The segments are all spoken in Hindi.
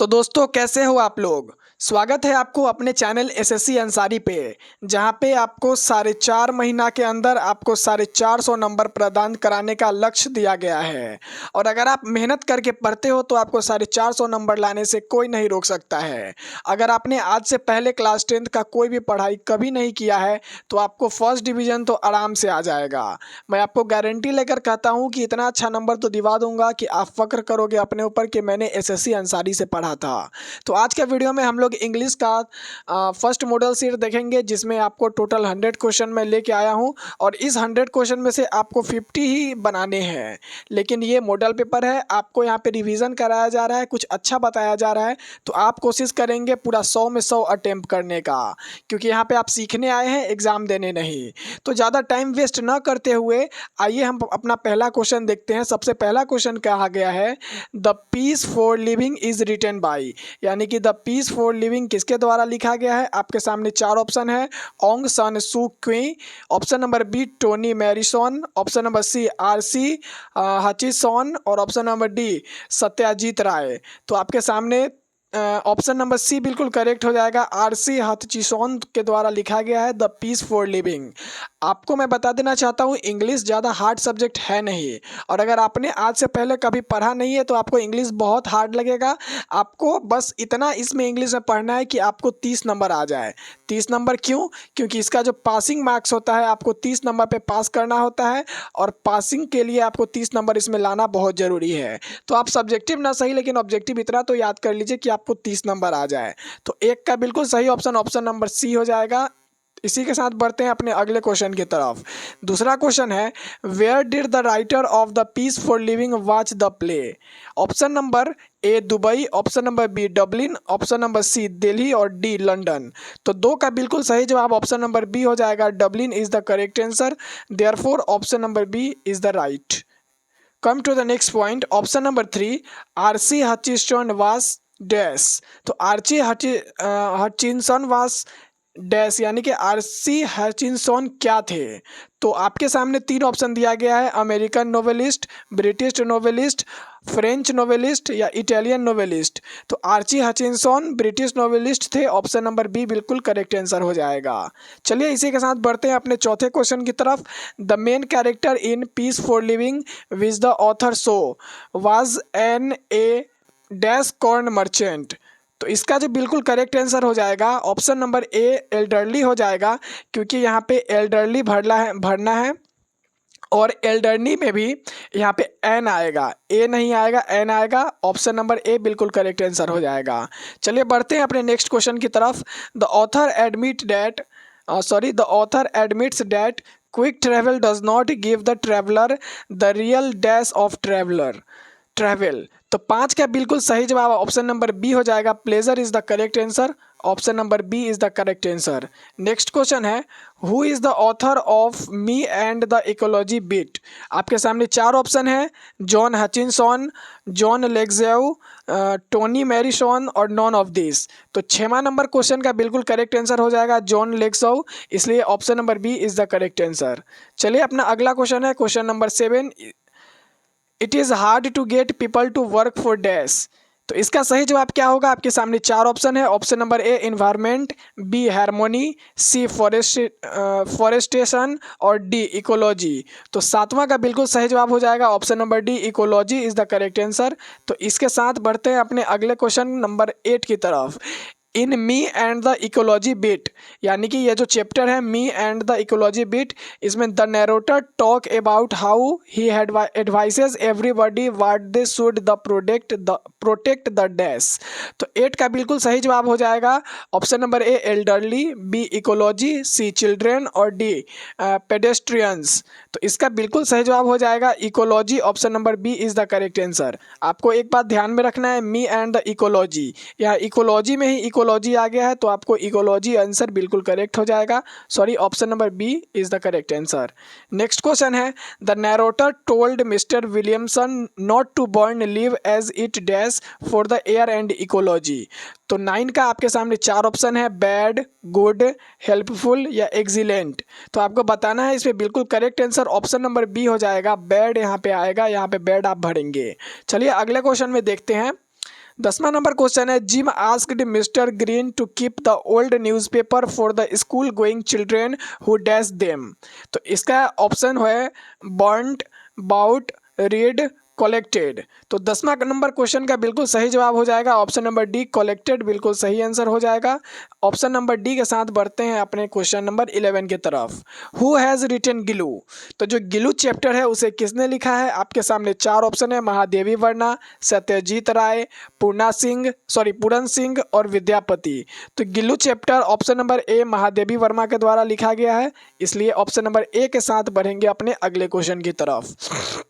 तो दोस्तों कैसे हो आप लोग। स्वागत है आपको अपने चैनल एसएससी अंसारी पे, जहां पे आपको 4.5 महीना के अंदर आपको 450 नंबर प्रदान कराने का लक्ष्य दिया गया है। और अगर आप मेहनत करके पढ़ते हो तो आपको 450 नंबर लाने से कोई नहीं रोक सकता है। अगर आपने आज से पहले क्लास 10th का कोई भी पढ़ाई कभी नहीं किया है तो आपको फर्स्ट डिवीज़न तो आराम से आ जाएगा। मैं आपको गारंटी लेकर कहता हूँ कि इतना अच्छा नंबर तो दिवा दूंगा कि आप फक्र करोगे अपने ऊपर कि मैंने एसएससी अंसारी से पढ़ा था। तो आज के वीडियो में हम लोग इंग्लिश का फर्स्ट मॉडल सीट देखेंगे, जिसमें आपको टोटल 100 क्वेश्चन मैं लेके आया हूं और इस 100 क्वेश्चन में से आपको 50 ही बनाने हैं। लेकिन ये मॉडल पेपर है, आपको यहाँ पे रिवीजन कराया जा रहा है, कुछ अच्छा बताया जा रहा है, तो आप कोशिश करेंगे पूरा 100 में 100 अटेम्प्ट करने का, क्योंकि यहाँ पे आप सीखने आए हैं, एग्जाम देने नहीं। तो ज़्यादा टाइम वेस्ट ना करते हुए आइए हम अपना पहला क्वेश्चन देखते हैं। सबसे पहला क्वेश्चन कहा गया है the piece for living is written by, यानी कि द पीस फॉर लिविंग किसके द्वारा लिखा गया है। आपके सामने 4 ऑप्शन है, ओंग San Suu Kyi, option number B Tony Morrison, option number C RC Hutchison और option number D Satyajit Ray. तो आपके सामने ऑप्शन नंबर सी बिल्कुल करेक्ट हो जाएगा। आरसी हचिसन के द्वारा लिखा गया है द पीस फॉर लिविंग। आपको मैं बता देना चाहता हूँ इंग्लिश ज़्यादा हार्ड सब्जेक्ट है नहीं, और अगर आपने आज से पहले कभी पढ़ा नहीं है तो आपको इंग्लिश बहुत हार्ड लगेगा। आपको बस इतना इसमें इंग्लिश में पढ़ना है कि आपको 30 नंबर आ जाए। 30 नंबर क्यों? क्योंकि इसका जो पासिंग मार्क्स होता है आपको 30 नंबर पे पास करना होता है, और पासिंग के लिए आपको 30 नंबर इसमें लाना बहुत ज़रूरी है। तो आप सब्जेक्टिव ना सही लेकिन ऑब्जेक्टिव इतना तो याद कर लीजिए कि आपको 30 नंबर आ जाए। तो एक का बिल्कुल सही ऑप्शन ऑप्शन नंबर सी हो जाएगा। इसी के साथ बढ़ते हैं अपने अगले क्वेश्चन की तरफ। दूसरा क्वेश्चन है where did the writer of the piece for living watch the play. Option number A Dubai, option number B Dublin, option number C Delhi और डी लंदन। तो दो का बिल्कुल सही जवाब ऑप्शन नंबर बी हो जाएगा। Dublin is the correct answer, therefore option number B is the right. Come to the next point, option number 3 R C Hutchinson was dash. तो आरसी हचिंसन वास डैश, यानी कि आरसी हचिंसन क्या थे। तो आपके सामने 3 ऑप्शन दिया गया है, American novelist, British novelist, French novelist या इटालियन नोवेलिस्ट। तो आर्ची हचिंसन ब्रिटिश नोवेलिस्ट थे, ऑप्शन नंबर बी बिल्कुल करेक्ट आंसर हो जाएगा। चलिए इसी के साथ बढ़ते हैं अपने चौथे क्वेश्चन की तरफ। The main character in piece for living which the author so was an A dash corn merchant. तो इसका जो बिल्कुल करेक्ट आंसर हो जाएगा ऑप्शन नंबर ए एल्डरली हो जाएगा, क्योंकि यहाँ पे एल्डरली भरना है और एल्डरनी में भी यहाँ पे एन आएगा, ए नहीं आएगा, एन आएगा। ऑप्शन नंबर ए बिल्कुल करेक्ट आंसर हो जाएगा। चलिए बढ़ते हैं अपने नेक्स्ट क्वेश्चन की तरफ। The author admits that quick travel does not give the traveller the real dash of travel. तो 5 का बिल्कुल सही जवाब ऑप्शन नंबर बी हो जाएगा। Pleasure is the correct answer, option number B is the correct answer. Next question है who is the author of me and the ecology bit. आपके सामने 4 ऑप्शन है, John Hutchinson, John Legzev, Tony Morrison और नॉन ऑफ दिस। तो 6वां नंबर क्वेश्चन का बिल्कुल करेक्ट आंसर हो जाएगा जॉन लेग्जेव, इसलिए option number B is the correct answer. चलिए अपना अगला क्वेश्चन है question number 7। It is hard to get people to work for dash. तो इसका सही जवाब क्या होगा? आपके सामने 4 ऑप्शन है, option number A environment, B harmony, C forestation और डी इकोलॉजी। तो 7वां का बिल्कुल सही जवाब हो जाएगा option number D, ecology is the correct answer. तो इसके साथ बढ़ते हैं अपने अगले क्वेश्चन नंबर 8 की तरफ। In me and the ecology bit, यानी कि ये जो चैप्टर है me and the ecology bit, इसमें the narrator talk about how he advises everybody what they should the protect the dash. तो 8 का बिल्कुल सही जवाब हो जाएगा option number A elderly, B ecology, C children और डी पेडेस्ट्रियंस। तो इसका बिल्कुल सही जवाब हो जाएगा ecology, option number B is the correct answer. आपको एक बात ध्यान में रखना है, मी एंड द इकोलॉजी, यहाँ इकोलॉजी में ही इकोलॉजी आ गया है, तो आपको इकोलॉजी आंसर बिल्कुल करेक्ट हो जाएगा। Sorry, option number B is the correct answer. Next question है the narrator told Mister Williamson not to burn leave as it dash for the air and ecology. तो 9 का आपके सामने 4 ऑप्शन है, बैड, गुड, हेल्पफुल या एक्सीलेंट। तो आपको बताना है इसमें बिल्कुल correct answer option number B हो जाएगा, बैड यहाँ पे आएगा, यहाँ पे बैड आप भरेंगे। चलिए अगले क्वेश्चन में देखते हैं। 10वां नंबर क्वेश्चन है, Jim asked mister Green to keep the old newspaper for the school going children who dash them. तो इसका ऑप्शन है बर्न्ड, बाउट, रीड, कलेक्टेड। तो 10वां नंबर क्वेश्चन का बिल्कुल सही जवाब हो जाएगा ऑप्शन नंबर डी, कलेक्टेड बिल्कुल सही आंसर हो जाएगा। ऑप्शन नंबर डी के साथ बढ़ते हैं अपने क्वेश्चन नंबर 11 की तरफ। Who has written Gillu. तो जो गिलू चैप्टर है उसे किसने लिखा है, आपके सामने 4 ऑप्शन है, महादेवी वर्मा, सत्यजीत राय, पूरन सिंह और विद्यापति। तो गिल्लू चैप्टर ऑप्शन नंबर ए महादेवी वर्मा के द्वारा लिखा गया है, इसलिए ऑप्शन नंबर ए के साथ बढ़ेंगे अपने अगले क्वेश्चन की तरफ।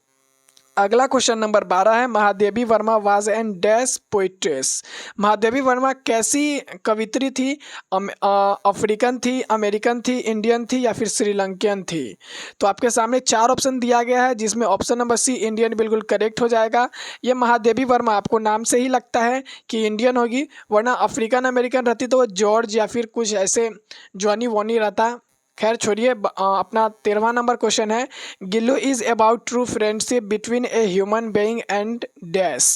अगला क्वेश्चन नंबर 12 है, Mahadevi Varma was an dash poetress. Mahadevi Varma कैसी कवित्री थी, अफ्रीकन थी, अमेरिकन थी, इंडियन थी या फिर श्रीलंकन थी। तो आपके सामने 4 ऑप्शन दिया गया है, जिसमें ऑप्शन नंबर सी इंडियन बिल्कुल करेक्ट हो जाएगा। ये महादेवी वर्मा आपको नाम से ही लगता है कि इंडियन होगी, वरना अफ्रीकन अमेरिकन रहती तो वो जॉर्ज या फिर कुछ ऐसे जॉनी वॉनी रहता। खैर छोड़िए, अपना 13वां नंबर क्वेश्चन है, Gillu is about true friendship between a human being and dash.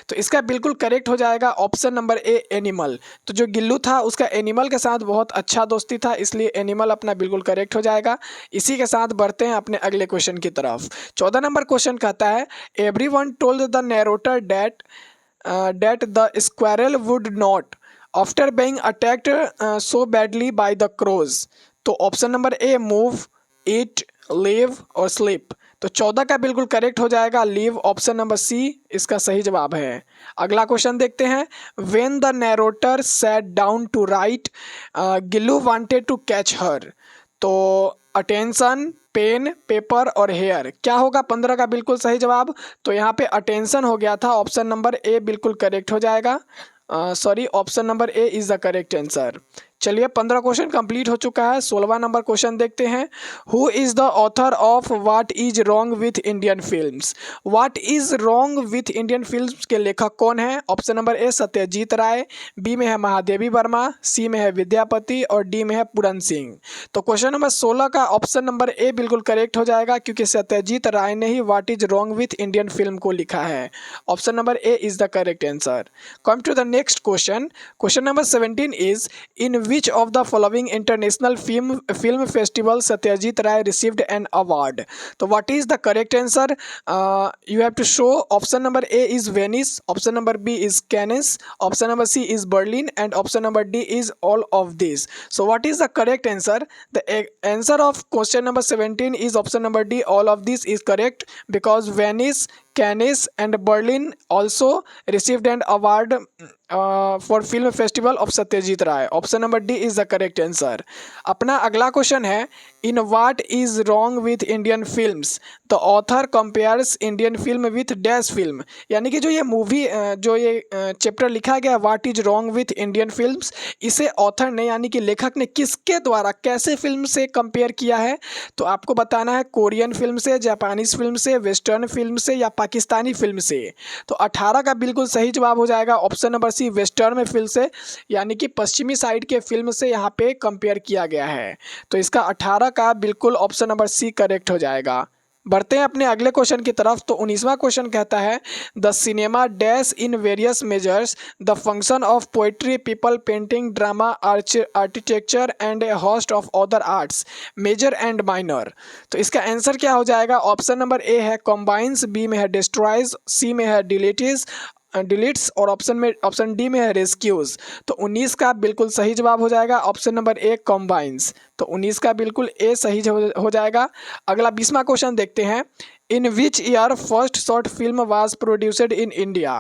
तो इसका बिल्कुल करेक्ट हो जाएगा ऑप्शन नंबर ए एनिमल। तो जो गिल्लू था उसका एनिमल के साथ बहुत अच्छा दोस्ती था, इसलिए एनिमल अपना बिल्कुल करेक्ट हो जाएगा। इसी के साथ बढ़ते हैं अपने अगले क्वेश्चन की तरफ। 14 नंबर क्वेश्चन कहता है, everyone told the narrator that the squirrel would not after being attacked so badly by the crows. तो option number A move, eat, live और स्लीप। तो 14 का बिल्कुल करेक्ट हो जाएगा लिव, ऑप्शन नंबर सी इसका सही जवाब है। अगला क्वेश्चन देखते हैं, when the narrator sat down to write Gillu wanted to catch her. तो अटेंशन, पेन, पेपर और हेयर, क्या होगा 15 का बिल्कुल सही जवाब। तो यहाँ पे अटेंशन हो गया था, ऑप्शन नंबर ए बिल्कुल करेक्ट हो जाएगा। Option number A is the correct answer. चलिए 15 क्वेश्चन कंप्लीट हो चुका है। 16वां नंबर क्वेश्चन देखते हैं, who is the author of what is wrong with Indian films. What is wrong with Indian films के लेखक कौन है। Option number A Satyajit Ray, B में है महादेवी वर्मा, सी में है विद्यापति और डी में है पूरन सिंह। तो क्वेश्चन नंबर 16 का ऑप्शन नंबर ए बिल्कुल करेक्ट हो जाएगा, क्योंकि सत्यजीत राय ने ही what is wrong with Indian film को लिखा है। Option number A is the correct answer. Come to the next question. Question number 17 is, in which of the following international film festival Satyajit Ray received an award। तो what is the correct answer? You have to show option number A is Venice, option number B is Cannes, option number C is Berlin and option number D is all of these। So what is the correct answer? The answer of question number 17 is option number D, all of these is correct, because Venice, Cannes and Berlin also received an award for film festival of Satyajit Ray। Option number D is the correct answer. अपना अगला क्वेश्चन है, in what is wrong with Indian films the author compares Indian film with dash film. यानी कि जो ये मूवी जो ये चैप्टर लिखा गया what is wrong with Indian films, इसे ऑथर ने यानी कि लेखक ने किसके द्वारा कैसे फिल्म से कंपेयर किया है। तो आपको बताना है कोरियन फिल्म से, जापानीज फिल्म से, वेस्टर्न फिल्म से या पाकिस्तानी फिल्म से। तो 18 का बिल्कुल सही जवाब हो जाएगा option number C western film से, यानी कि पश्चिमी साइड के फिल्म से यहाँ पे कंपेयर किया गया है। तो इसका 18 का बिल्कुल ऑप्शन नंबर सी करेक्ट हो जाएगा। बढ़ते हैं अपने अगले क्वेश्चन की तरफ। तो 19वां क्वेश्चन कहता है, the cinema dash in various measures the function of poetry, people, painting, drama, architecture and a host of other arts, major and minor. तो इसका आंसर क्या हो जाएगा। ऑप्शन नंबर ए है कॉम्बाइंस, बी में है डिस्ट्रॉयज, सी में है डिलीट्स और ऑप्शन डी में है रेस्क्यूज। तो 19 का बिल्कुल सही जवाब हो जाएगा ऑप्शन नंबर ए कॉम्बाइंस। तो 19 का बिल्कुल ए सही हो जाएगा। अगला 20वां क्वेश्चन देखते हैं, in which year first short film was produced in India.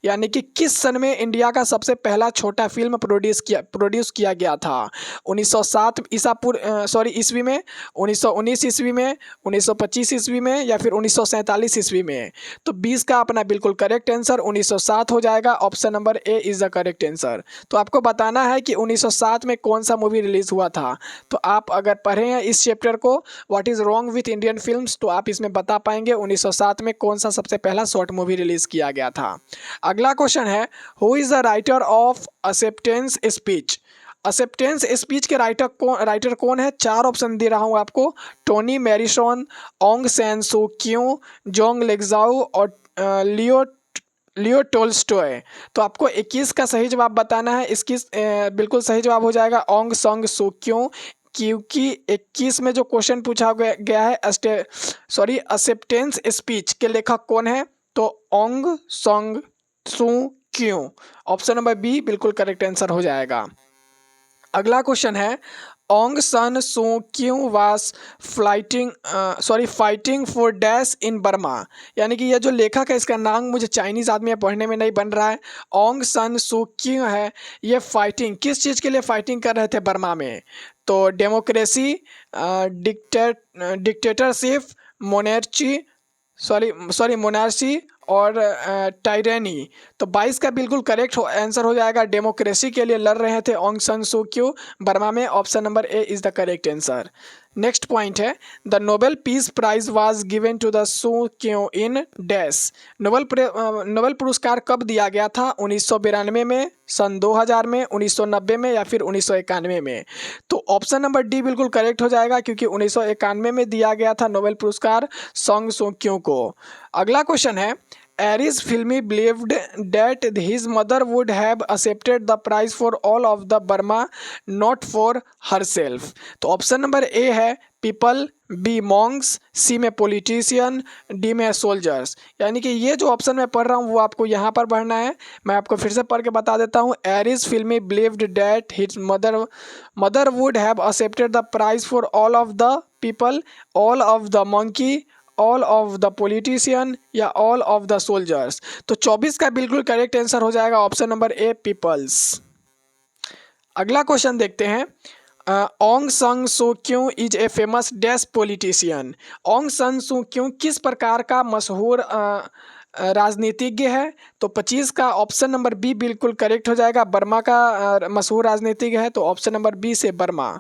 यानी कि किस सन में इंडिया का सबसे पहला छोटा फिल्म प्रोड्यूस किया गया था। 1907 ईस्वी में, 1919 ईस्वी में, 1925 ईस्वी में या फिर 1947 ईस्वी में। तो 20 का अपना बिल्कुल करेक्ट आंसर 1907 हो जाएगा, option number A is the correct answer. तो आपको बताना है कि 1907 में कौन सा मूवी रिलीज़ हुआ था। तो आप अगर पढ़े हैं इस चैप्टर को what is wrong with Indian films, तो आप इसमें बता पाएंगे 1907 में कौन सा सबसे पहला शॉर्ट मूवी रिलीज किया गया था। अगला क्वेश्चन है, who is the writer of acceptance speech. Acceptance speech के राइटर कौन है। 4 ऑप्शन दे रहा हूं आपको, टोनी मैरिसन, ओंग सैन सू क्यों, जोंग लेगजाओ और लियो लियो टोल्स्टॉय। तो आपको 21 का सही जवाब बताना है। इसकी बिल्कुल सही जवाब हो जाएगा ऑंग सांग सू। क्यों? क्योंकि 21 में जो क्वेश्चन पूछा गया है एक्सेप्टेंस स्पीच के लेखक कौन है? तो ओंग सांग सू क्यों। ऑप्शन नंबर बी बिल्कुल करेक्ट आंसर हो जाएगा। अगला क्वेश्चन है ओंग सन सू क्यों वास fighting for dash in Burma. यानी कि यह जो लेखक है इसका नाम मुझे चाइनीज आदमी है, पढ़ने में नहीं बन रहा है। ओंग सन सू क्यों है ये फाइटिंग किस चीज़ के लिए फाइटिंग कर रहे थे बर्मा में? तो डेमोक्रेसी, डिक्टेटरशिप, मोनेर्ची मोनार्ची और टायरेनी। तो 22 का बिल्कुल करेक्ट आंसर हो जाएगा। डेमोक्रेसी के लिए लड़ रहे थे Aung San Suu Kyi Burma में। Option number A is the correct answer. Next point is the Nobel peace prize was given to the Suu Kyi in dash. Nobel पुरस्कार कब दिया गया था? 1992 में, सन 2000 में, 1990 में या फिर 1991 में? तो ऑप्शन नंबर डी बिल्कुल करेक्ट हो जाएगा क्योंकि 1991 में दिया गया था नोबेल पुरस्कार सोंग सू क्यू को। अगला क्वेश्चन है Aris firmly believed that his mother would have accepted the prize for all of the Burma not for herself. तो ऑप्शन नंबर ए है पीपल, बी मॉन्क्स, सी में पॉलिटिशियन, डी में सोल्जर्स। यानी कि ये जो ऑप्शन मैं पढ़ रहा हूँ वो आपको यहाँ पर पढ़ना है। मैं आपको फिर से पढ़ के बता देता हूँ। Aris firmly believed that his mother would have accepted the prize for all of the people, all of the monkey, all of the politician या ऑल ऑफ द सोल्जर्स। तो 24 का बिल्कुल करेक्ट आंसर हो जाएगा ऑप्शन नंबर ए पीपल्स। अगला क्वेश्चन देखते हैं Aung San Suu Kyi is a famous dash politician. Aung San Suu Kyi किस प्रकार का मशहूर राजनीतिज्ञ है? तो 25 का ऑप्शन नंबर बी बिल्कुल करेक्ट हो जाएगा। बर्मा का मशहूर राजनीतिज्ञ है तो ऑप्शन नंबर बी से बर्मा।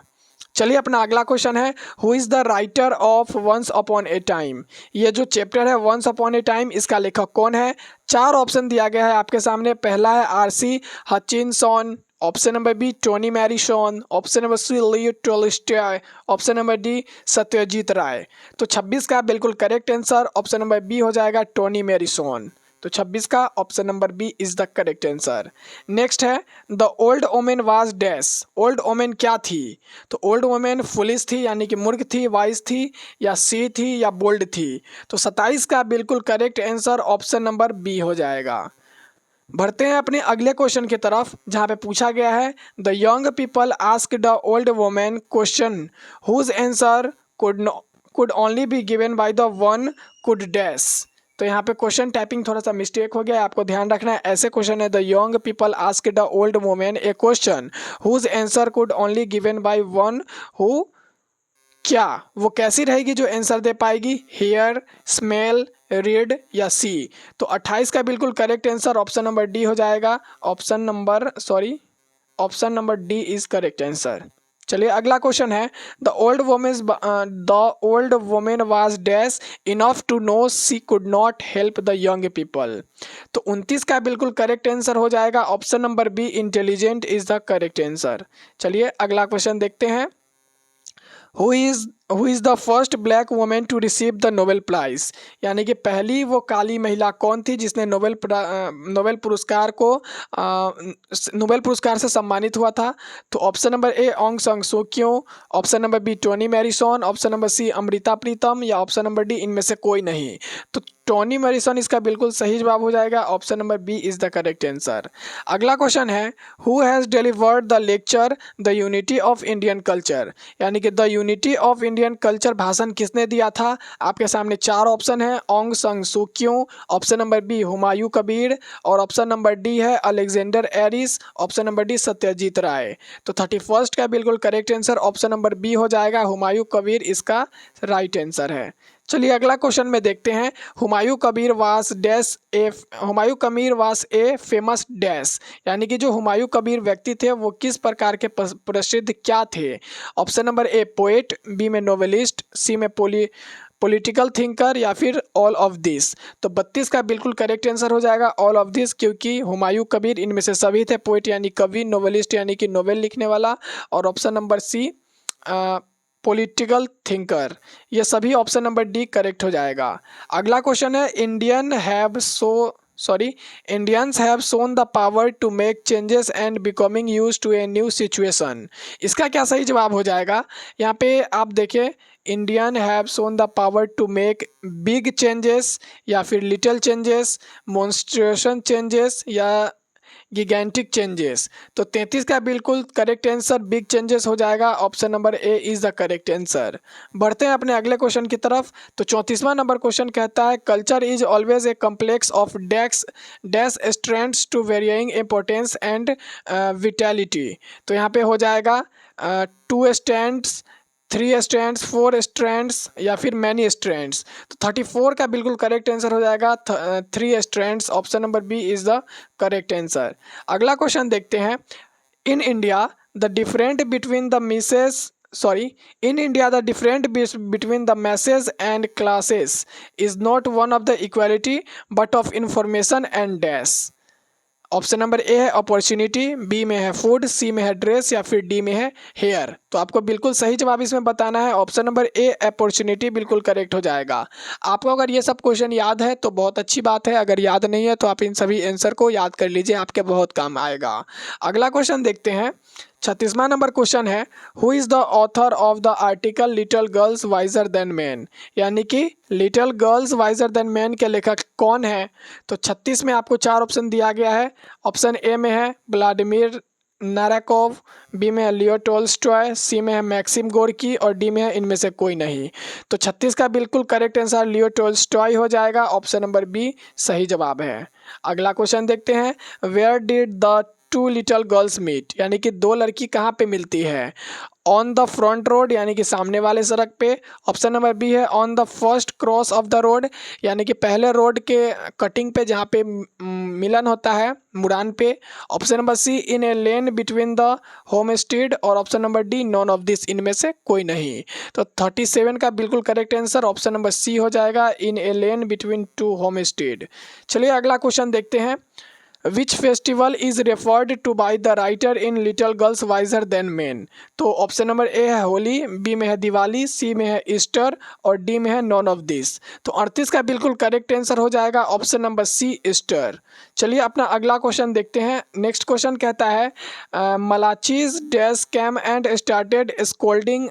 चलिए अपना अगला क्वेश्चन है who is the writer of once upon a time. ये जो चैप्टर है वंस अपॉन ए टाइम इसका लेखक कौन है? 4 ऑप्शन दिया गया है आपके सामने। पहला है RC Hutchinson, option number B Tony Morrison, option number C Leo Tolstoy, option number D Satyajit Ray. तो 26 का बिल्कुल correct answer option number B हो जाएगा टोनी मैरिसन। तो 26 का option number B is the correct answer. Next है the old woman was dash. Old woman क्या थी? तो ओल्ड ओमेन फुलिश थी यानी कि मूर्ख थी, वाइज थी या सी थी या बोल्ड थी? तो 27 का बिल्कुल correct answer option number B हो जाएगा। बढ़ते हैं अपने अगले क्वेश्चन की तरफ जहाँ पे पूछा गया है the young people ask the old women question whose answer could only be given by the one could dash. तो यहाँ पे क्वेश्चन टाइपिंग थोड़ा सा मिस्टेक हो गया है, आपको ध्यान रखना है। ऐसे क्वेश्चन है the young people ask the old women a question whose answer could only given by one who. क्या वो कैसी रहेगी जो आंसर दे पाएगी? हेयर, स्मेल, रीड या सी? तो 28 का बिल्कुल correct answer option number D हो जाएगा। Option number D is correct answer. चलिए अगला क्वेश्चन है the old women was dash enough to know she could not help the young people. तो 29 का बिल्कुल करेक्ट आंसर हो जाएगा option number B intelligent is the correct answer. चलिए अगला क्वेश्चन देखते हैं who is the first black women to receive the Nobel prize. यानी कि पहली वो काली महिला कौन थी जिसने नोबेल पुरस्कार से सम्मानित हुआ था? तो option number A Aung San Suu Kyi, option number B Tony Morrison, option number C Amrita Pritam या ऑप्शन नंबर डी इनमें से कोई नहीं। तो टोनी मैरिसन इसका बिल्कुल सही जवाब हो जाएगा। Option number B is the correct answer. अगला क्वेश्चन है who has delivered the lecture the unity of Indian culture. यानी कि the unity of Indian culture भाषण किसने दिया था? आपके सामने 4 ऑप्शन है Aung San Suu Kyi, option number B Humayun Kabir और ऑप्शन नंबर डी है Alexander Aris, option number D Satyajit Ray. तो 31 का बिल्कुल correct answer option number B हो जाएगा। हुमायूं कबीर इसका राइट आंसर है। चलिए अगला क्वेश्चन में देखते हैं हुमायूं कबीर वास ए फेमस डैश। यानी कि जो हुमायूं कबीर व्यक्ति थे वो किस प्रकार के प्रसिद्ध क्या थे? Option number A poet, B में नोवेलिस्ट, सी में पॉलिटिकल थिंकर या फिर ऑल ऑफ दिस। तो 32 का बिल्कुल करेक्ट आंसर हो जाएगा ऑल ऑफ दिस क्योंकि हुमायूं कबीर इनमें से सभी थे। पोएट यानी कवि, नोवेलिस्ट यानी कि नोवेल लिखने वाला और option number C political thinker. ये सभी ऑप्शन नंबर डी करेक्ट हो जाएगा। अगला क्वेश्चन है Indian have sorry, Indians have shown the power to make changes and becoming used to a new situation. इसका क्या सही जवाब हो जाएगा? यहाँ पे आप देखें, Indian have shown the power to make big changes या फिर लिटिल चेंजेस, मॉन्स्ट्रेशन चेंजेस या गिगेंटिक चेंजेस। तो 33 का बिल्कुल करेक्ट आंसर बिग चेंजेस हो जाएगा। Option number A is the correct answer. बढ़ते हैं अपने अगले क्वेश्चन की तरफ। तो 34वां नंबर क्वेश्चन कहता है culture is always a complex of dash strands to varying importance and vitality. तो यहाँ पे हो जाएगा 2 स्ट्रैंड्स, 3 स्ट्रैंड्स, 4 स्ट्रैंड्स या फिर मैनी स्ट्रैंड्स। तो 34 का बिल्कुल करेक्ट आंसर हो जाएगा 3 strands. Option number B is the correct answer. अगला क्वेश्चन देखते हैं। In India the different between द between the masses and classes is not one of the equality but of information and dash। Option number A है अपॉर्चुनिटी, बी में है फूड, सी में है ड्रेस या फिर डी में है हेयर। तो आपको बिल्कुल सही जवाब इसमें बताना है। ऑप्शन नंबर ए अपॉर्चुनिटी बिल्कुल करेक्ट हो जाएगा। आपको अगर ये सब क्वेश्चन याद है तो बहुत अच्छी बात है, अगर याद नहीं है तो आप इन सभी आंसर को याद कर लीजिए, आपके बहुत काम आएगा। अगला क्वेश्चन देखते हैं। 36वां नंबर क्वेश्चन है who is the author of the article little girls wiser than man, यानी कि little girls wiser than man के लेखक कौन है? तो 36 में आपको 4 ऑप्शन दिया गया है। ऑप्शन ए में है व्लादिमीर नाराकोव, बी में है लियो टोल्स्टॉय, सी में है मैक्सिम गोर्की और डी में है इनमें से कोई नहीं। तो 36 का बिल्कुल करेक्ट आंसर लियो टोल्स्टॉय हो जाएगा। ऑप्शन नंबर बी सही जवाब है। अगला क्वेश्चन देखते हैं। Where did the 2 little girls meet, यानी कि 2 लड़की कहाँ पे मिलती है? ऑन द फ्रंट रोड, यानी कि सामने वाले सड़क पे। ऑप्शन नंबर बी है on the first cross of the road, यानी कि पहले रोड के कटिंग पे जहाँ पे मिलन होता है, मुड़ान पे। Option number C in a lane between the homestead और option number D none of this, इनमें से कोई नहीं। तो 37 का बिल्कुल correct answer option number C हो जाएगा, in a lane between 2 homestead. चलिए अगला क्वेश्चन देखते हैं। Which festival is referred to by the writer in little girls wiser than man? तो ऑप्शन नंबर ए है होली, बी में है दिवाली, सी में है ईस्टर और डी में है नॉन ऑफ दिस। तो 38 का बिल्कुल करेक्ट आंसर हो जाएगा ऑप्शन नंबर सी ईस्टर। चलिए अपना अगला क्वेश्चन देखते हैं। नेक्स्ट क्वेश्चन कहता है Malachi's dash came and started scolding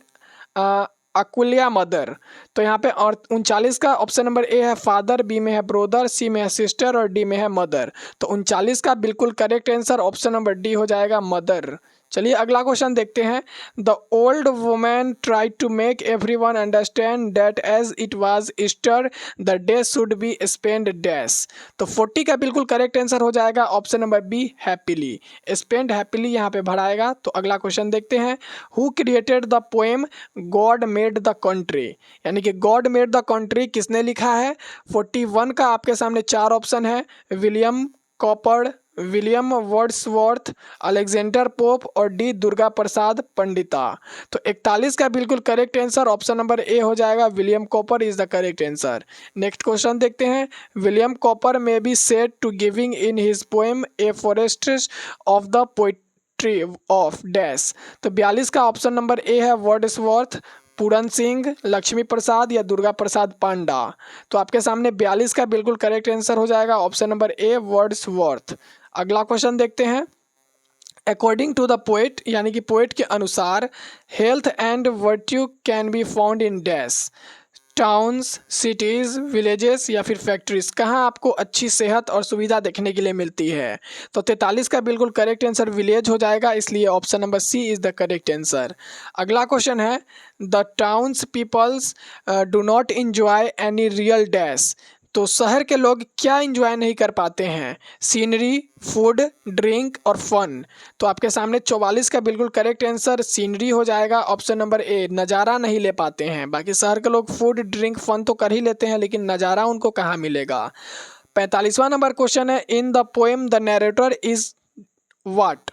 Akulia mother. तो यहाँ पे और 39 का ऑप्शन नंबर ए है फादर, बी में है ब्रोदर, सी में है सिस्टर और डी में है मदर। तो 39 का बिल्कुल correct answer option number D हो जाएगा मदर। चलिए अगला क्वेश्चन देखते हैं। The old women tried to make everyone understand that as it was Easter the day should be spend dash. तो 40 का बिल्कुल करेक्ट आंसर हो जाएगा option number B happily, spend happily यहाँ पे भराएगा। तो अगला क्वेश्चन देखते हैं। Who created the poem God made the country, यानी कि गॉड मेड द कंट्री किसने लिखा है? 41 का आपके सामने 4 ऑप्शन है, William Cowper, William Wordsworth, Alexander Pope और डी दुर्गा प्रसाद पंडिता। तो 41 का बिल्कुल correct answer option number A हो जाएगा, William Cowper is the correct answer. Next question देखते हैं। विलियम कॉपर में be said to giving in his poem a forest of the poetry of dash. तो 42 का ऑप्शन नंबर ए है वर्ड्सवर्थ, पूरन सिंह, लक्ष्मी प्रसाद या दुर्गा प्रसाद पांडा। तो आपके सामने 42 का बिल्कुल करेक्ट आंसर हो जाएगा ऑप्शन नंबर ए वर्ड्सवर्थ। अगला क्वेश्चन देखते हैं। अकॉर्डिंग टू द पोएट, यानी कि पोएट के अनुसार health and virtue can be found in dash, towns, cities, villages या फिर फैक्ट्रीज। कहाँ आपको अच्छी सेहत और सुविधा देखने के लिए मिलती है? तो 43 का बिल्कुल करेक्ट आंसर विलेज हो जाएगा, इसलिए option number C is the correct answer. अगला क्वेश्चन है। The towns peoples do not enjoy any real dash. तो शहर के लोग क्या इंजॉय नहीं कर पाते हैं? सीनरी, फूड, ड्रिंक और फन। तो आपके सामने 44 का बिल्कुल करेक्ट आंसर सीनरी हो जाएगा, ऑप्शन नंबर ए, नज़ारा नहीं ले पाते हैं। बाकी शहर के लोग फूड, ड्रिंक, फन तो कर ही लेते हैं, लेकिन नज़ारा उनको कहाँ मिलेगा? 45वां नंबर क्वेश्चन है। In the poem the narrator is what.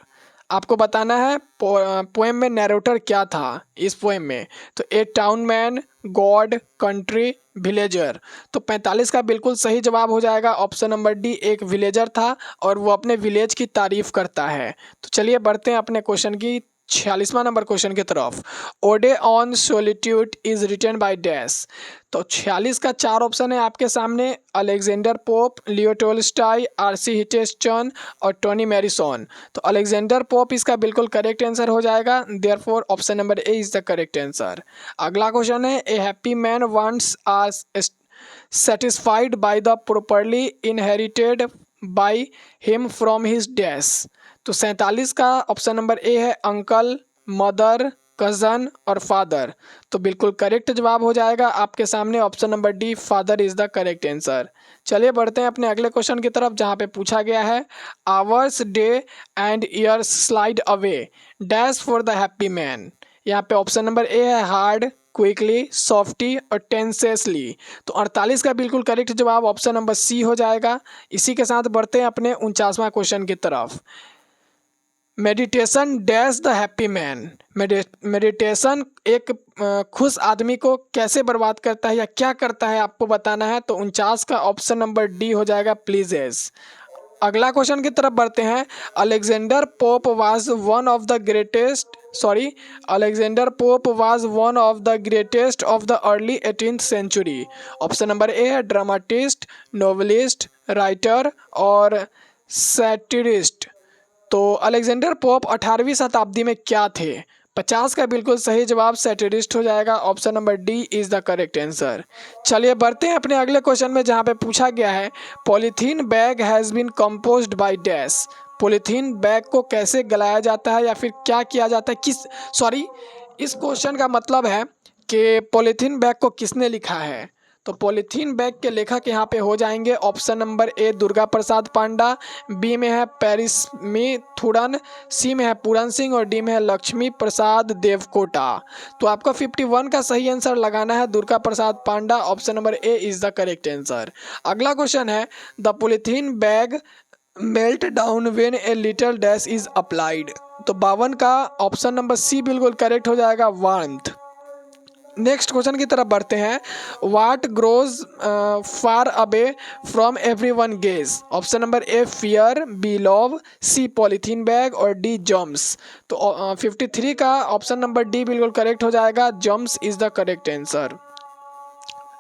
आपको बताना है पोएम में नैरेटर क्या था इस पोएम में। तो A town man, god, country, villager. तो 45 का बिल्कुल सही जवाब हो जाएगा ऑप्शन नंबर डी, एक विलेजर था और वो अपने विलेज की तारीफ करता है। तो चलिए बढ़ते हैं अपने क्वेश्चन की 46वां नंबर क्वेश्चन की तरफ। Ode on solitude is written by dash. तो 46 का 4 ऑप्शन है आपके सामने, Alexander Pope, Leo Tolstoy, R C Hutchinson और टोनी मैरिसन। तो अलेक्जेंडर पोप इसका बिल्कुल करेक्ट आंसर हो जाएगा, therefore option number A is the correct answer. अगला क्वेश्चन है, a happy man wants are satisfied by the properly inherited by him from his dash। तो 47 का ऑप्शन नंबर ए है अंकल, मदर, कज़न और फादर। तो बिल्कुल करेक्ट जवाब हो जाएगा आपके सामने option number D, father is the correct answer. चलिए बढ़ते हैं अपने अगले क्वेश्चन की तरफ, जहाँ पे पूछा गया है hours day and years slide away dash for the happy man. यहाँ पे ऑप्शन नंबर ए है हार्ड, क्विकली, सॉफ्टी और टेंसेसली। तो 48 का बिल्कुल करेक्ट जवाब ऑप्शन नंबर सी हो जाएगा। इसी के साथ बढ़ते हैं अपने 49वां क्वेश्चन की तरफ। Meditation dash the happy man. Meditation एक खुश आदमी को कैसे बर्बाद करता है या क्या करता है आपको बताना है। तो 49 का ऑप्शन नंबर डी हो जाएगा, प्लीजेस। अगला क्वेश्चन की तरफ बढ़ते हैं। Alexander Pope was one of the greatest Alexander Pope was one of the greatest of the early 18th century. Option number A है ड्रामाटिस्ट, नोवेलिस्ट, राइटर और सैटिरिस्ट। तो अलेक्जेंडर पोप 18वीं शताब्दी में क्या थे। 50 का बिल्कुल सही जवाब सैटिरिस्ट हो जाएगा, option number D is the correct answer. चलिए बढ़ते हैं अपने अगले क्वेश्चन में, जहाँ पे पूछा गया है polythene bag has been composed by dash. Polythene bag को कैसे गलाया जाता है या फिर क्या किया जाता है, इस क्वेश्चन का मतलब है कि पॉलीथीन बैग को किसने लिखा है। तो पॉलीथीन बैग के लेखक यहाँ पे हो जाएंगे option number A Durga Prasad Panda, B में है पेरिसमिथुरन, सी में है पूरन सिंह और डी में है लक्ष्मी प्रसाद देवकोटा। तो आपको 51 का सही आंसर लगाना है, Durga Prasad Panda, option number A is the correct answer. अगला क्वेश्चन है the polythene bag melt down when a little dash is applied. तो 52 का ऑप्शन नंबर सी बिल्कुल करेक्ट हो जाएगा, वार्मथ। नेक्स्ट क्वेश्चन की तरफ बढ़ते हैं। What grows far away from everyone gaze. Option number A fear, B love, C polythene bag और डी जम्स। तो 53 का ऑप्शन नंबर डी बिल्कुल करेक्ट हो जाएगा, gems is the correct answer.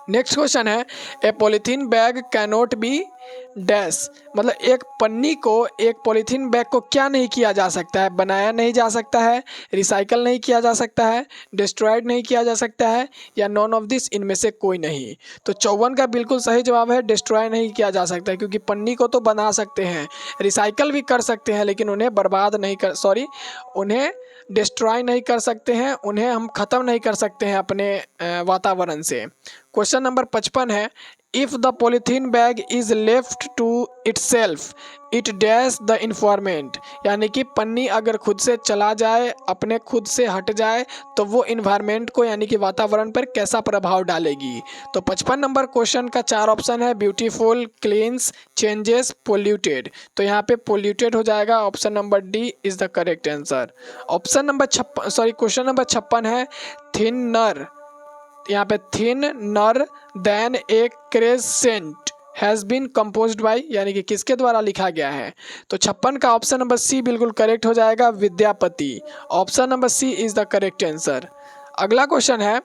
Next question है a polythene bag cannot be dash. मतलब एक पन्नी को, एक पॉलीथीन बैग को क्या नहीं किया जा सकता है, बनाया नहीं जा सकता है, रिसाइकल नहीं किया जा सकता है, डिस्ट्रॉयड नहीं किया जा सकता है या नॉन ऑफ दिस, इनमें से कोई नहीं। तो 54 का बिल्कुल सही जवाब है डिस्ट्रॉय नहीं किया जा सकता है, क्योंकि पन्नी को तो बना सकते हैं, रिसाइकल भी कर सकते हैं, लेकिन उन्हें बर्बाद नहीं कर उन्हें डिस्ट्रॉय नहीं कर सकते हैं, उन्हें हम ख़त्म नहीं कर सकते हैं अपने वातावरण से। क्वेश्चन नंबर 55 है if the polythene bag is left to itself it dash the environment. यानी कि पन्नी अगर खुद से चला जाए, अपने खुद से हट जाए, तो वो इन्वायरमेंट को यानी कि वातावरण पर कैसा प्रभाव डालेगी। तो 55 नंबर क्वेश्चन का 4 ऑप्शन है ब्यूटीफुल, क्लींस, चेंजेस, पोल्यूटेड। तो यहाँ पे पोल्यूटेड हो जाएगा, option number D is the correct answer. Option number question number 56 है थिनर। यहाँ पे thinner then a crescent has been composed by, यानी कि किसके द्वारा लिखा गया है। तो 56 का ऑप्शन नंबर सी बिल्कुल करेक्ट हो जाएगा, Vidyapati, option number C is the correct answer. अगला क्वेश्चन है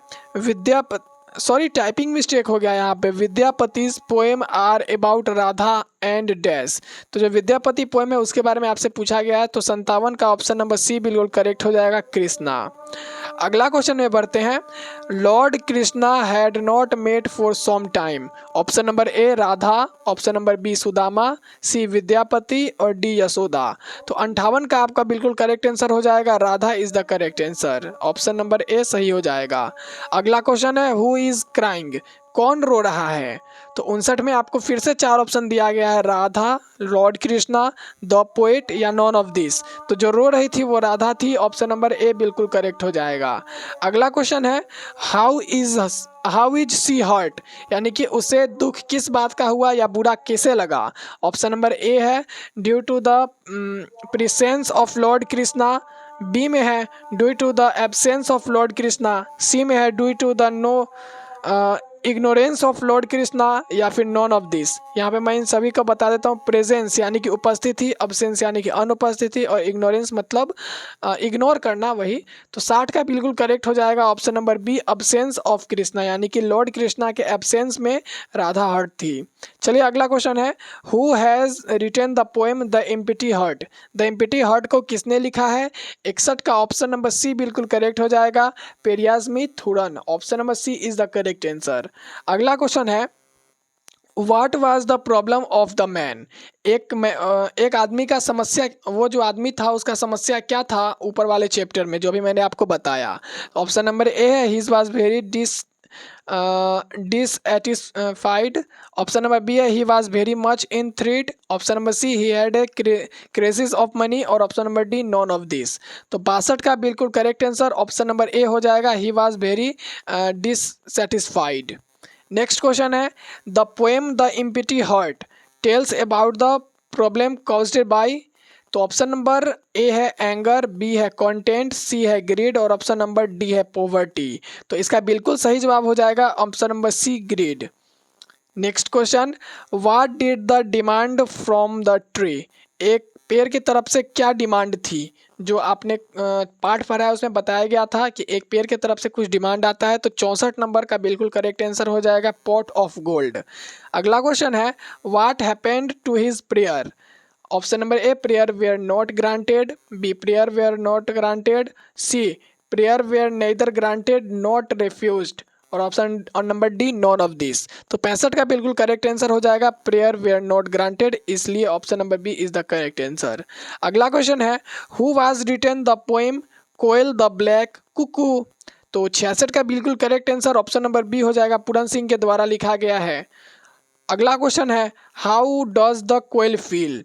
टाइपिंग मिस्टेक हो गया यहाँ पे। Vidyapati's poem are about Radha and dash. तो जो विद्यापति पोएम है उसके बारे में आपसे पूछा गया है, तो 57 का ऑप्शन नंबर सी बिल्कुल करेक्ट हो जाएगा, कृष्णा। अगला क्वेश्चन में बढ़ते हैं। Lord Krishna had not met for some time. Option number A Radha, option number B Sudama, C Vidyapati और डी यशोदा। तो 58 का आपका बिल्कुल करेक्ट आंसर हो जाएगा, Radha is the correct answer, option number ए सही हो जाएगा। अगला क्वेश्चन है हु इज क्राइंग, कौन रो रहा है। तो 59 में आपको फिर से 4 ऑप्शन दिया गया है, Radha, Lord Krishna, the poet या नॉन ऑफ दिस। तो जो रो रही थी वो राधा थी, ऑप्शन नंबर ए बिल्कुल करेक्ट हो जाएगा। अगला क्वेश्चन है हाउ इज सी हर्ट, यानी कि उसे दुख किस बात का हुआ या बुरा कैसे लगा। ऑप्शन नंबर ए है due to the presence of lord Krishna, B में है due to the absence of lord Krishna, C में है due to the no ignorance of lord Krishna या फिर नॉन ऑफ दिस। यहाँ पे मैं इन सभी को बता देता हूँ। प्रेजेंस यानी कि उपस्थिति, अब्सेंस यानी कि अनुपस्थिति, और इग्नोरेंस मतलब इग्नोर करना, वही। तो 60 का बिल्कुल करेक्ट हो जाएगा option number B, absence of Krishna, यानी कि लॉर्ड कृष्णा के एब्सेंस में राधा हर्ट थी। चलिए अगला क्वेश्चन है, who has written the poem the empty heart. The empty heart को किसने लिखा है? 61 का ऑप्शन नंबर सी बिल्कुल करेक्ट हो जाएगा, Periasamy Thooran. Option number C is the correct answer. अगला क्वेश्चन है, What was the problem of the man? एक आदमी का समस्या, वो जो आदमी था उसका समस्या क्या था ऊपर वाले चैप्टर में, जो भी मैंने आपको बताया। ऑप्शन नंबर ए है, he was very dissatisfied. Option number B है, he was very much in threat. Option number C, he had a crisis of money. और option number D, none of this. तो 62 का बिल्कुल correct answer option number A हो जाएगा, he was very dissatisfied. Next question है, the poem the empty heart tells about the problem caused by. तो ऑप्शन नंबर ए है एंगर, बी है कंटेंट, सी है ग्रीड, और ऑप्शन नंबर डी है पॉवर्टी। तो इसका बिल्कुल सही जवाब हो जाएगा option number C, greed. Next question, what did the demand from the tree. एक पेड़ की तरफ से क्या डिमांड थी? जो आपने पाठ पढ़ा है उसमें बताया गया था कि एक पेड़ की तरफ से कुछ डिमांड आता है। तो 64 नंबर का बिल्कुल करेक्ट आंसर हो जाएगा, पॉट ऑफ गोल्ड। अगला क्वेश्चन है, what happened to his prayer. Option number A, prayer where not granted, B prayer where not granted, C prayer were neither granted not refused, और ऑप्शन और number D, none of this. तो 65 का बिल्कुल करेक्ट आंसर हो जाएगा, प्रेयर वेयर नॉट ग्रांटेड, इसलिए option number B is the correct answer. अगला क्वेश्चन है, who was written the poem coil the black cuckoo. तो 66 का बिल्कुल correct answer option number B हो जाएगा, पूरन सिंह के द्वारा लिखा गया है। अगला क्वेश्चन है, how does the koel feel,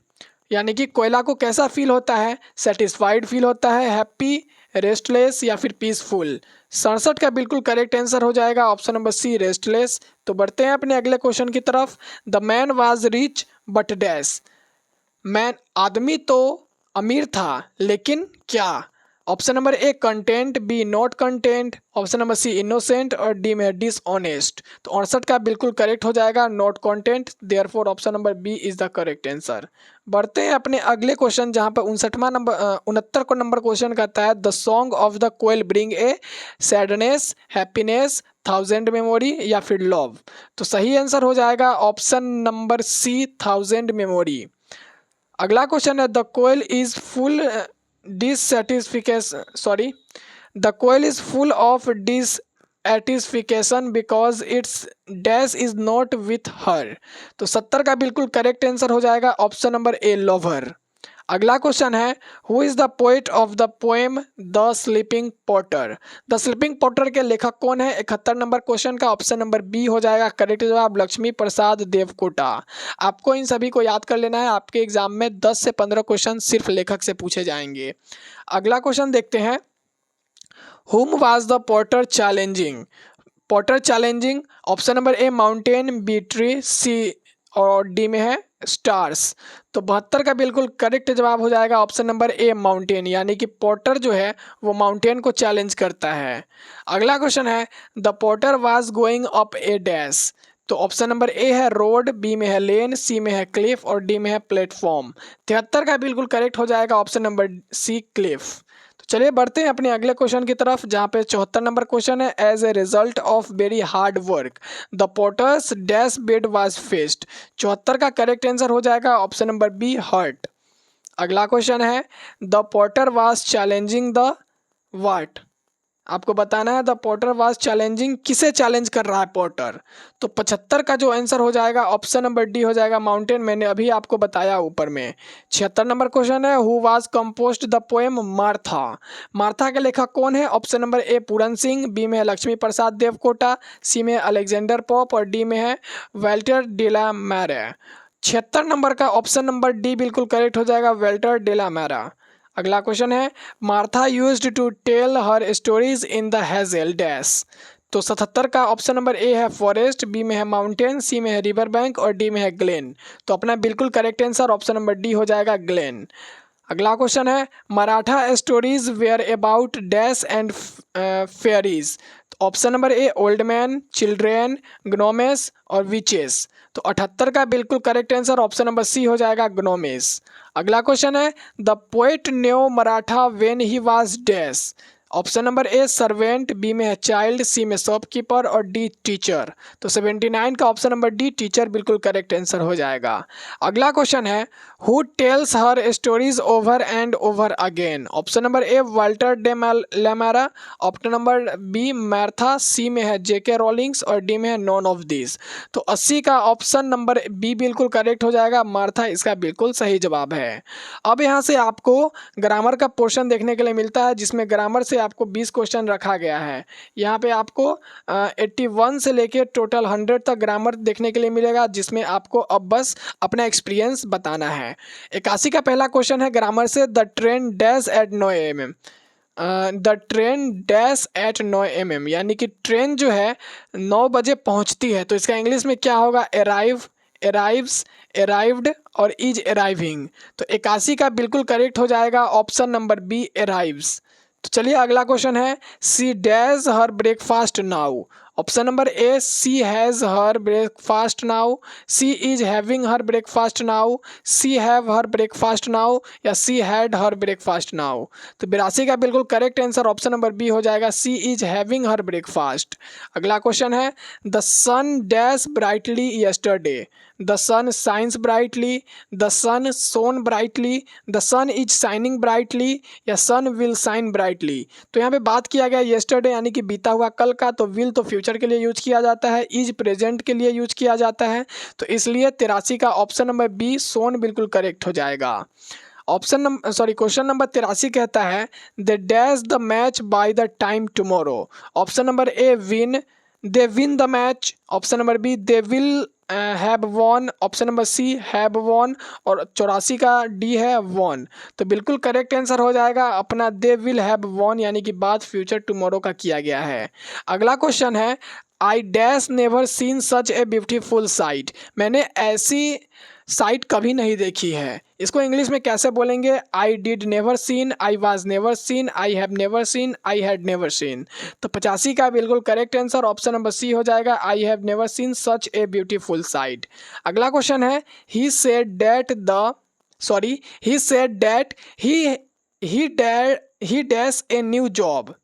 यानी कि कोयला को कैसा फील होता है? सेटिस्फाइड फील होता है, हैप्पी, रेस्टलेस, या फिर पीसफुल। 67 का बिल्कुल करेक्ट आंसर हो जाएगा ऑप्शन नंबर सी, रेस्टलेस। तो बढ़ते हैं अपने अगले क्वेश्चन की तरफ। The man was rich but dash. Man आदमी तो अमीर था, लेकिन क्या? Option number A content, B not content, option number C innocent, और डी में डिसऑनेस्ट। तो 68 का बिल्कुल करेक्ट हो जाएगा, not content, therefore option number B is the correct answer. बढ़ते हैं अपने अगले क्वेश्चन, जहां पर 69 को नंबर क्वेश्चन कहता है, the song of the koel bring a sadness, happiness, thousand memory, या फिर लव। तो सही आंसर हो जाएगा option number C, thousand memory. अगला क्वेश्चन है, the koel is full the coil is full of dissatisfaction because its dash is not with her। तो 70 का बिल्कुल करेक्ट आंसर हो जाएगा ऑप्शन नंबर ए, लवर। अगला क्वेश्चन है, who is the poet of the poem the sleeping Potter. The sleeping Potter के लेखक कौन है? 71 नंबर क्वेश्चन का ऑप्शन नंबर बी हो जाएगा करेक्ट जवाब, लक्ष्मी प्रसाद देवकोटा। आपको इन सभी को याद कर लेना है, आपके एग्जाम में 10 से 15 क्वेश्चन सिर्फ लेखक से पूछे जाएंगे। अगला क्वेश्चन देखते हैं, whom was the potter challenging. Potter challenging, option number A mountain, B tree, C और डी में है स्टार्स। तो 72 का बिल्कुल करेक्ट जवाब हो जाएगा ऑप्शन नंबर ए, माउंटेन, यानी कि पॉटर जो है वो माउंटेन को चैलेंज करता है। अगला क्वेश्चन है, the potter was going up A dash. तो ऑप्शन नंबर ए है रोड, बी में है लेन, सी में है क्लिफ, और डी में है प्लेटफॉर्म। 73 का बिल्कुल करेक्ट हो जाएगा ऑप्शन नंबर सी, क्लिफ। तो चलिए बढ़ते हैं अपने अगले क्वेश्चन की तरफ, जहाँ पे 74 नंबर क्वेश्चन है, as a result of very hard work the potters dash bed was faced. 74 का करेक्ट आंसर हो जाएगा ऑप्शन नंबर बी, हर्ट। अगला क्वेश्चन है, the potter was challenging the what. आपको बताना है द पॉटर वाज चैलेंजिंग, किसे चैलेंज कर रहा है पॉटर। तो 75 का जो आंसर हो जाएगा ऑप्शन नंबर डी हो जाएगा, माउंटेन। मैंने अभी आपको बताया ऊपर में। 76 नंबर क्वेश्चन है, who was composed the poem Martha. Martha के लेखक कौन है? Option number A Puran Singh, B में है लक्ष्मी प्रसाद देवकोटा, सी में है अलेक्जेंडर पॉप, और डी में है वेल्टर डेला मैरे। 76 नंबर का ऑप्शन नंबर डी बिल्कुल करेक्ट हो जाएगा, वेल्टर डेला मैरा। अगला क्वेश्चन है, Martha used to tell her stories in the hazel dash. तो 77 का ऑप्शन नंबर ए है फॉरेस्ट, बी में है माउंटेन, सी में है रिवर बैंक, और डी में है ग्लेन। तो अपना बिल्कुल correct answer option number D हो जाएगा, ग्लेन। अगला क्वेश्चन है, Maratha stories were about dash and fairies. Option number A old man, children, gnomes और विचेस। तो 78 का बिल्कुल correct answer option number C हो जाएगा, ग्नोमेस। अगला क्वेश्चन है the poet knew Maratha when he was dash. Option number A servant, B में है चाइल्ड, सी में शॉपकीपर और डी टीचर। तो 79 का ऑप्शन नंबर डी टीचर बिल्कुल करेक्ट आंसर हो जाएगा। अगला क्वेश्चन है who tells her stories over and over again. Option number A Walter de la Mare, option number B Martha, C में है जेके रोलिंग्स और डी में है नॉन ऑफ दिस। तो 80 का ऑप्शन नंबर बी बिल्कुल करेक्ट हो जाएगा, मार्था इसका बिल्कुल सही जवाब है। अब यहाँ से आपको ग्रामर का पोर्शन देखने के लिए मिलता है जिसमें ग्रामर से आपको 20 क्वेश्चन रखा गया है। यहाँ पे आपको 81 से लेके टोटल 100 तक ग्रामर देखने के लिए मिलेगा, जिसमें आपको अब बस अपना एक्सपीरियंस बताना है। 81 का पहला क्वेश्चन है ग्रामर से the train dash at 9 AM। The train dash at 9 AM यानी कि ट्रेन जो है 9 बजे पहुँचती है। तो इसका इंग्लिश में क्या होगा, अराइव, अराइव्स, अराइव्ड और इज अराइविंग। तो 81 का बिल्कुल करेक्ट हो जाएगा ऑप्शन नंबर बी, अराइव्स। तो चलिए अगला क्वेश्चन है she does her breakfast now. Option number A she has her breakfast now, she is having her breakfast now, she have her breakfast now या she had her breakfast now. तो 82 का बिल्कुल correct answer option number B हो जाएगा, she is having her breakfast. अगला क्वेश्चन है the sun dash brightly yesterday. The sun shines brightly, the sun shone brightly, the sun is shining brightly या सन विल शाइन ब्राइटली। तो यहाँ पे बात किया गया येस्टरडे यानी कि बीता हुआ कल का, तो विल तो फ्यूचर के लिए यूज किया जाता है, इज प्रेजेंट के लिए यूज किया जाता है। तो इसलिए 83 का ऑप्शन नंबर बी शोन बिल्कुल करेक्ट हो जाएगा। क्वेश्चन नंबर 83 कहता है they dash the match by the time tomorrow. Option number A win, they win the match. Option number B they will have won, option number C have won और 84 का डी है वॉन। तो बिल्कुल करेक्ट आंसर हो जाएगा अपना दे विल हैव वॉन यानी कि बात फ्यूचर टुमारो का किया गया है। अगला क्वेश्चन है I dash never seen such a beautiful site. मैंने ऐसी साइट कभी नहीं देखी है। इसको इंग्लिश में कैसे बोलेंगे, I did never seen, I was never seen, I have never seen, I had never seen. तो 85 का बिल्कुल correct answer option number C हो जाएगा, I have never seen such a beautiful sight. अगला क्वेश्चन है he said that he dash a new job.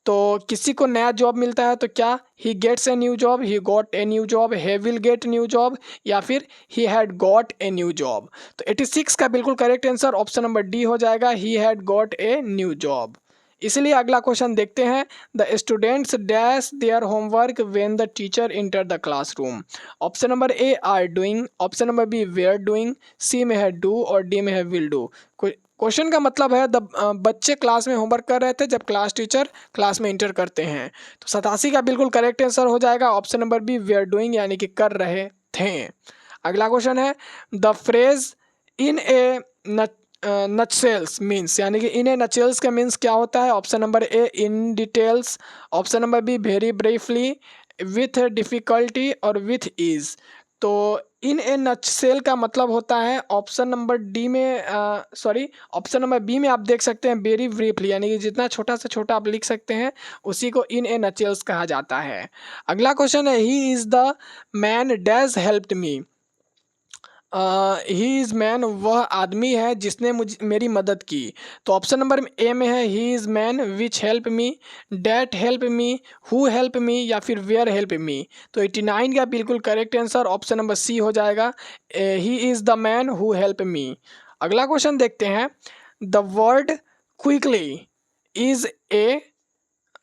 तो किसी को नया जॉब मिलता है तो क्या he gets a new job, he got a new job, he will get new job या फिर he had got a new job. तो 86 का बिल्कुल correct answer option number D हो जाएगा, he had got a new job. इसलिए अगला क्वेश्चन देखते हैं the students dash their homework when the teacher enter the classroom. Option number A are doing, option number B were doing, C में है डू और डी में है विल डू। क्वेश्चन का मतलब है बच्चे क्लास में होमवर्क कर रहे थे जब क्लास टीचर क्लास में इंटर करते हैं। तो 87 का बिल्कुल करेक्ट आंसर हो जाएगा option number B were doing यानी कि कर रहे थे। अगला क्वेश्चन है the phrase in a nutshells means यानी कि इन ए नटसेल्स का मीन्स क्या होता है। Option number A in details, option number be very briefly, with difficulty और विथ ईज। तो इन ए नटसेल का मतलब होता है ऑप्शन नंबर डी में ऑप्शन नंबर बी में आप देख सकते हैं वेरी ब्रीफली यानी कि जितना छोटा से छोटा आप लिख सकते हैं उसी को इन ए नटसेल्स कहा जाता है। अगला क्वेश्चन है he is the man dash helped me. He is man वह आदमी है जिसने मेरी मदद की। तो ऑप्शन नंबर ए में है he is man which help me, that help me, who help me या फिर वेयर हेल्प मी। तो 89 का बिल्कुल correct answer option number C हो जाएगा, he is the man who help me. अगला क्वेश्चन देखते हैं the word quickly is a,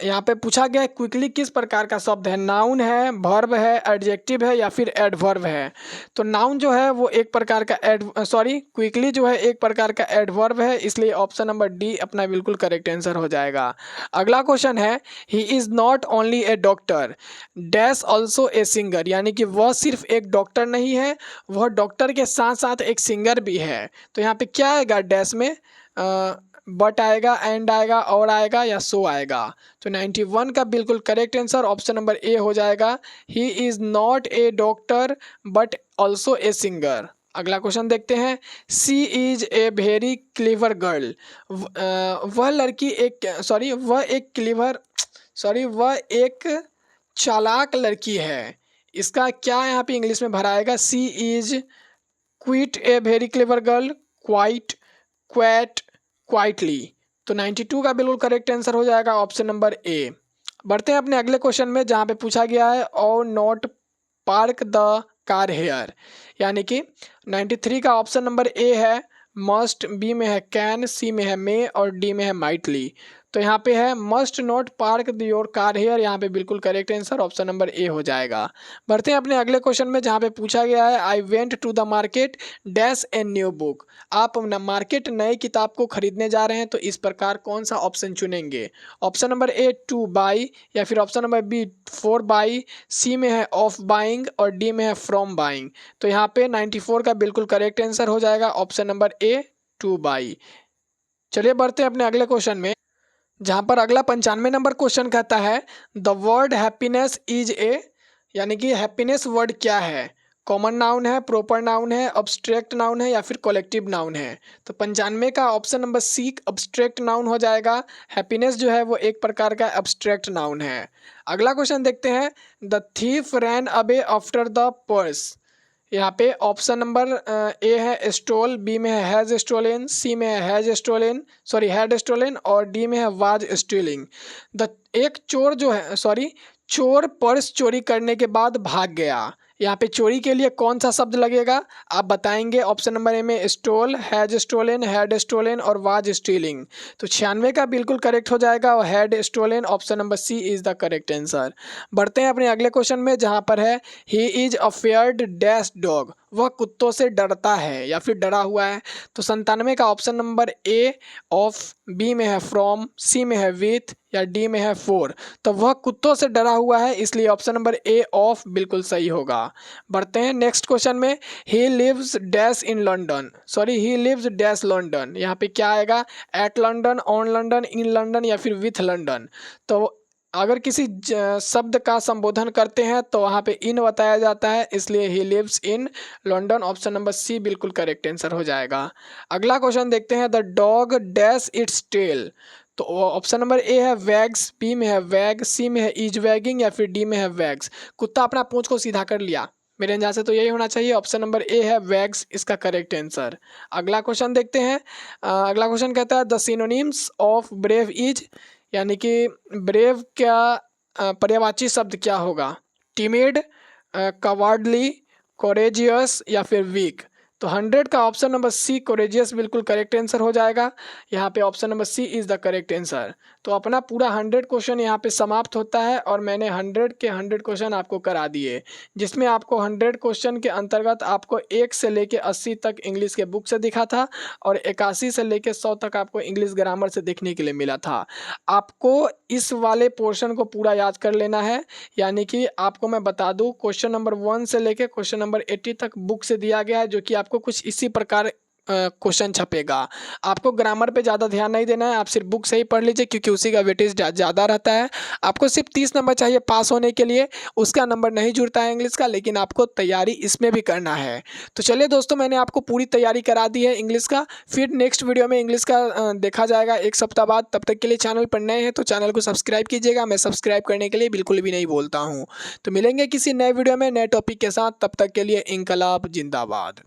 यहाँ पे पूछा गया है क्विकली किस प्रकार का शब्द है, नाउन है, वर्ब है, एडजेक्टिव है या फिर एडवर्ब है। तो नाउन जो है वो एक प्रकार का क्विकली जो है एक प्रकार का एडवर्ब है, इसलिए ऑप्शन नंबर डी अपना बिल्कुल करेक्ट आंसर हो जाएगा। अगला क्वेश्चन है he is not only A doctor dash also a singer यानी कि वह सिर्फ एक डॉक्टर नहीं है, वह डॉक्टर के साथ साथ एक सिंगर भी है। तो यहाँ पे क्या आएगा, डैश में बट आएगा, एंड आएगा, और आएगा या सो आएगा। तो 91 का बिल्कुल correct answer option number A हो जाएगा, he is not a doctor but also a singer. अगला क्वेश्चन देखते हैं she is a very clever girl. वह एक क्लीवर सॉरी वह एक चालाक लड़की है। इसका क्या यहाँ पे इंग्लिश में भरा आएगा? She is quite a very clever girl, quite, quiet, quietly. तो 92 का बिल्कुल करेक्ट आंसर हो जाएगा ऑप्शन नंबर ए। बढ़ते हैं अपने अगले क्वेश्चन में, जहाँ पे पूछा गया है और not park the car here, यानी कि 93 का ऑप्शन नंबर ए है मस्ट, बी में है कैन, सी में है मे और डी में है माइटली। तो यहाँ पे है must not park your car here, यहाँ पे बिल्कुल correct answer option number A हो जाएगा। बढ़ते हैं अपने अगले क्वेश्चन में, जहाँ पे पूछा गया है I went to the market dash a new book. आप मार्केट नई किताब को खरीदने जा रहे हैं, तो इस प्रकार कौन सा ऑप्शन चुनेंगे? Option number A to buy, या फिर option number B for buy, C में है ऑफ बाइंग और डी में है फ्रॉम बाइंग। तो यहाँ पे 94 का बिल्कुल करेक्ट आंसर हो जाएगा option number A to by. चलिए बढ़ते हैं अपने अगले क्वेश्चन में, जहाँ पर अगला 95 नंबर क्वेश्चन कहता है the word happiness is a, यानी कि हैप्पीनेस वर्ड क्या है? कॉमन नाउन है, प्रॉपर नाउन है, अब्स्ट्रैक्ट नाउन है या फिर कलेक्टिव नाउन है? तो 95 का option number C abstract noun हो जाएगा। हैप्पीनेस जो है वो एक प्रकार का अब्स्ट्रैक्ट नाउन है। अगला क्वेश्चन देखते हैं, the thief ran away after the purse. यहाँ पे ऑप्शन नंबर ए है स्टोल, बी में है हैज स्टोलन, सी में है has stolen, sorry had stolen और डी में है वाज स्टीलिंग। एक चोर जो है, सॉरी चोर पर्स चोरी करने के बाद भाग गया। यहाँ पे चोरी के लिए कौन सा शब्द लगेगा आप बताएंगे? ऑप्शन नंबर ए में stole, has stolen, had stolen और वाज स्टीलिंग। तो 96 का बिल्कुल करेक्ट हो जाएगा और had stolen option number C is the correct answer. बढ़ते हैं अपने अगले क्वेश्चन में, जहाँ पर है he is afraid dash dog, वह कुत्तों से डरता है या फिर डरा हुआ है। तो 97 का option number A of, B में है फ्रॉम, सी में है विथ या डी में है फोर। तो वह कुत्तों से डरा हुआ है, इसलिए ऑप्शन नंबर ए ऑफ बिल्कुल सही होगा। बढ़ते हैं नेक्स्ट क्वेश्चन में, he lives dash in London, sorry he lives dash London. यहाँ पे क्या आएगा? At London, on London, in London या फिर विथ लंदन। तो अगर किसी शब्द का संबोधन करते हैं तो वहाँ पे इन बताया जाता है, इसलिए he lives in London option number C बिल्कुल करेक्ट आंसर हो जाएगा। अगला क्वेश्चन देखते हैं, the dog dash its tail. तो ऑप्शन नंबर ए है वैग्स, बी में है वैग, सी में है इज वैगिंग या फिर डी में है वैग्स। कुत्ता अपना पूंछ को सीधा कर लिया, मेरे अंदाज से तो यही होना चाहिए। ऑप्शन नंबर ए है वैग्स इसका करेक्ट आंसर। अगला क्वेश्चन देखते हैं, अगला क्वेश्चन कहता है the synonyms of brave is, यानी कि ब्रेव का पर्यायवाची शब्द क्या होगा? टिमिड, कवार्डली, कोरेजियस या फिर वीक। तो 100 का ऑप्शन नंबर सी कोरेजियस बिल्कुल करेक्ट आंसर हो जाएगा। यहाँ पे option number C is the correct answer. तो अपना पूरा 100 क्वेश्चन यहाँ पे समाप्त होता है और मैंने 100 के 100 क्वेश्चन आपको करा दिए, जिसमें आपको 100 क्वेश्चन के अंतर्गत आपको 1 से लेके 80 तक इंग्लिश के बुक से दिखा था और 81 से लेके 100 तक आपको इंग्लिश ग्रामर से देखने के लिए मिला था। आपको इस वाले पोर्शन को पूरा याद कर लेना है, यानी कि आपको मैं बता दूं क्वेश्चन नंबर 1 से लेके क्वेश्चन नंबर 80 तक बुक से दिया गया है, जो कि आपको कुछ इसी प्रकार क्वेश्चन छपेगा। आपको ग्रामर पे ज़्यादा ध्यान नहीं देना है, आप सिर्फ बुक से ही पढ़ लीजिए क्योंकि उसी का वेटेज ज़्यादा रहता है। आपको सिर्फ 30 नंबर चाहिए पास होने के लिए, उसका नंबर नहीं जुड़ता है इंग्लिश का, लेकिन आपको तैयारी इसमें भी करना है। तो चलिए दोस्तों, मैंने आपको पूरी तैयारी करा दी है इंग्लिश का। फिर नेक्स्ट वीडियो में इंग्लिश का देखा जाएगा 1 सप्ताह बाद। तब तक के लिए चैनल पर नए हैं तो चैनल को सब्सक्राइब कीजिएगा, मैं सब्सक्राइब करने के लिए बिल्कुल भी नहीं बोलता हूँ। तो मिलेंगे किसी नए वीडियो में नए टॉपिक के साथ, तब तक के लिए इंकलाब जिंदाबाद।